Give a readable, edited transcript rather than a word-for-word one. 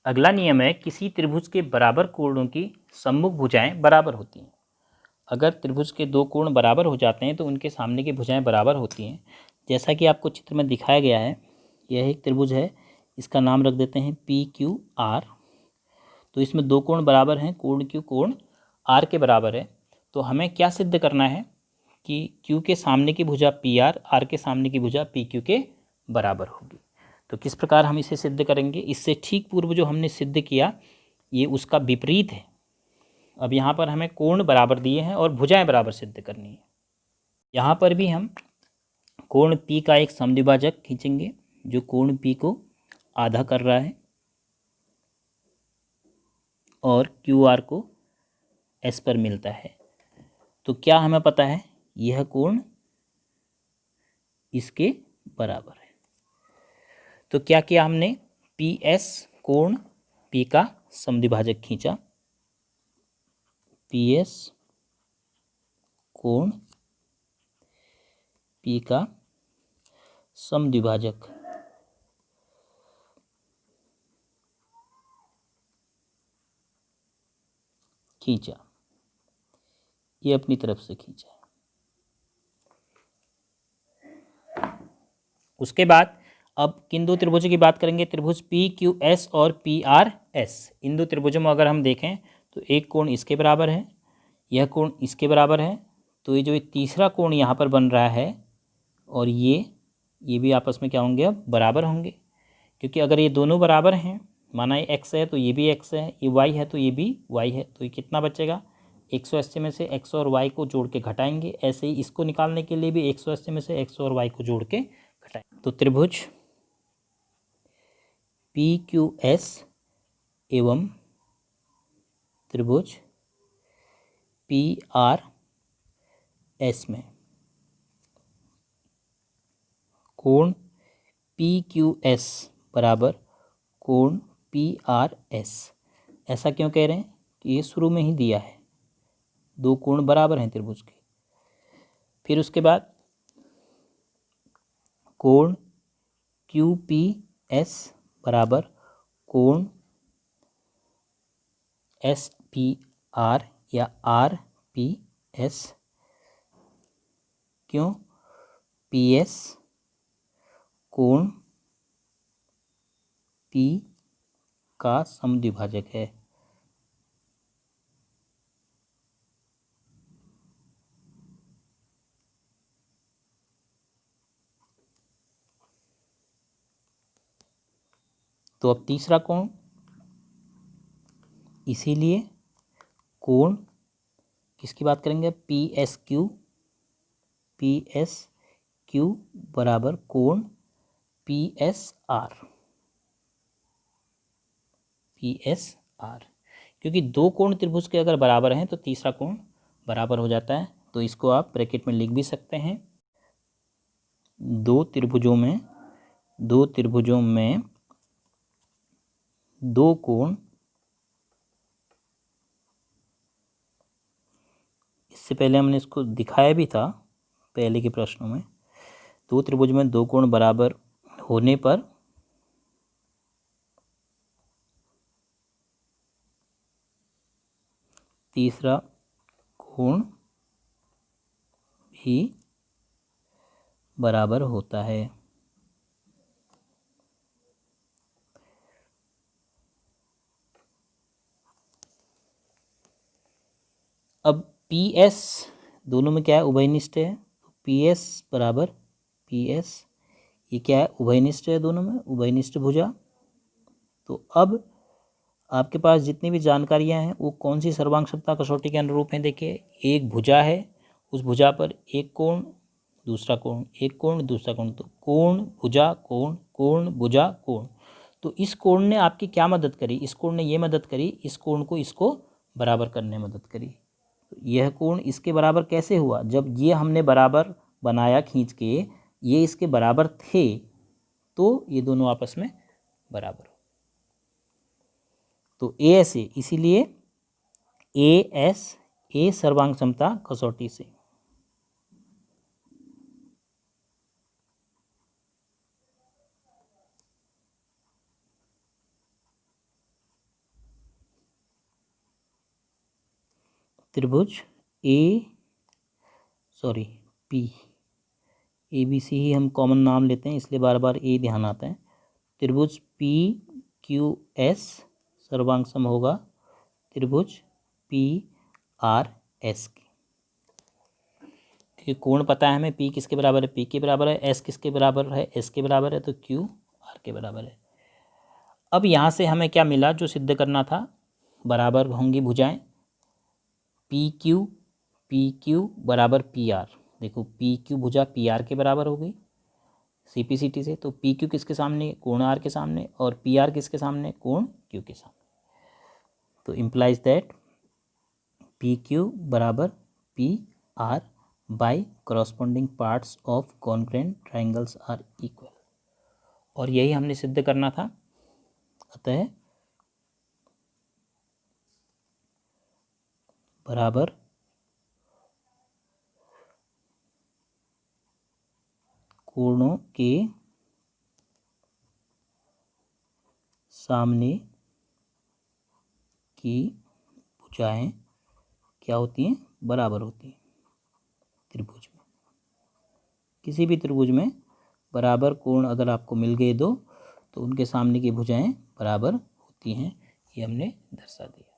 अगला नियम है, किसी त्रिभुज के बराबर कोणों की सम्मुख भुजाएं बराबर होती हैं। अगर त्रिभुज के दो कोण बराबर हो जाते हैं तो उनके सामने की भुजाएं बराबर होती हैं। जैसा कि आपको चित्र में दिखाया गया है, यह एक त्रिभुज है, इसका नाम रख देते हैं PQR। तो इसमें दो कोण बराबर हैं, कोण Q कोण R के बराबर है। तो हमें क्या सिद्ध करना है कि Q के सामने की भुजा PR R के सामने की भुजा PQ के बराबर होगी। तो किस प्रकार हम इसे सिद्ध करेंगे? इससे ठीक पूर्व जो हमने सिद्ध किया ये उसका विपरीत है। अब यहाँ पर हमें कोण बराबर दिए हैं और भुजाएं बराबर सिद्ध करनी है। यहाँ पर भी हम कोण P का एक समद्विभाजक खींचेंगे जो कोण P को आधा कर रहा है और QR को S पर मिलता है। तो क्या हमें पता है? यह कोण इसके बराबर है। तो क्या किया हमने? PS कोण P का समद्विभाजक खींचा, PS कोण P का समद्विभाजक खींचा, ये अपनी तरफ से खींचा। उसके बाद अब किन दो त्रिभुजों की बात करेंगे? त्रिभुज PQS और PRS। इन दो त्रिभुजों में अगर हम देखें तो एक कोण इसके बराबर है, यह कोण इसके बराबर है। तो ये जो एक तीसरा कोण यहाँ पर बन रहा है और ये भी आपस में क्या होंगे? अब बराबर होंगे, क्योंकि अगर ये दोनों बराबर हैं, माना ये x है तो ये भी x है, ये y है तो ये भी y है, तो ये कितना बचेगा? 180 में से x और y को जोड़ के घटाएंगे। ऐसे ही इसको निकालने के लिए भी 180 में से x और y को जोड़ के घटाएंगे। तो त्रिभुज PQS एवं त्रिभुज PRS में कोण PQS बराबर कोण PRS। ऐसा क्यों कह रहे हैं? कि ये शुरू में ही दिया है, दो कोण बराबर हैं त्रिभुज के। फिर उसके बाद कोण QPS बराबर कोण SPR या RPS। क्यों? PS कोण P का समद्विभाजक है। तो अब तीसरा कोण, इसीलिए कोण किसकी बात करेंगे? PSQ बराबर कोण PSR। क्योंकि दो कोण त्रिभुज के अगर बराबर हैं तो तीसरा कोण बराबर हो जाता है। तो इसको आप ब्रैकेट में लिख भी सकते हैं। दो त्रिभुजों में दो कोण, इससे पहले हमने इसको दिखाया भी था पहले के प्रश्नों में। दो त्रिभुज में दो कोण बराबर होने पर तीसरा कोण भी बराबर होता है। अब PS दोनों में क्या है? उभयनिष्ठ है। PS बराबर PS, ये क्या है? उभयनिष्ठ है, दोनों में उभयनिष्ठ भुजा। तो अब आपके पास जितनी भी जानकारियां हैं वो कौन सी सर्वांग समता कसौटी के अनुरूप हैं? देखिए, एक भुजा है, उस भुजा पर एक कोण, दूसरा कोण, एक कोण, दूसरा कोण। तो कोण भुजा कोण, कोण भुजा कोण। तो इस कोण ने आपकी क्या मदद करी? इस कोण ने ये मदद करी, इस कोण को इसको बराबर करने में मदद करी। तो यह कोण इसके बराबर कैसे हुआ? जब ये हमने बराबर बनाया खींच के, ये इसके बराबर थे, तो ये दोनों आपस में बराबर हो। तो AS, इसीलिए AS, ए सर्वांग समता कसौटी से। त्रिभुज पी, ए बी सी ही हम कॉमन नाम लेते हैं इसलिए बार बार ए ध्यान आता है। त्रिभुज पी क्यू एस सर्वांग सम होगा त्रिभुज पी आर एस की। क्योंकि कोण पता है हमें, पी किसके बराबर है, पी के बराबर है, एस किसके बराबर है, एस के बराबर है, तो क्यू आर के बराबर है। अब यहाँ से हमें क्या मिला जो सिद्ध करना था, बराबर होंगी भुजाएं पी क्यू बराबर पी आर। देखो पी क्यू भुजा पी आर के बराबर हो गई सीपीसीटी से, तो पी क्यू किसके सामने, कोण आर के सामने, और पी आर किसके सामने, कोण क्यू के सामने। तो इम्प्लाइज दैट पी क्यू बराबर P R by corresponding parts of congruent triangles are equal. और यही हमने सिद्ध करना था। अतः बराबर कोणों के सामने की भुजाएं क्या होती हैं, बराबर होती हैं। त्रिभुज में, किसी भी त्रिभुज में बराबर कोण अगर आपको मिल गए दो, तो उनके सामने की भुजाएं बराबर होती हैं। ये हमने दर्शा दिया।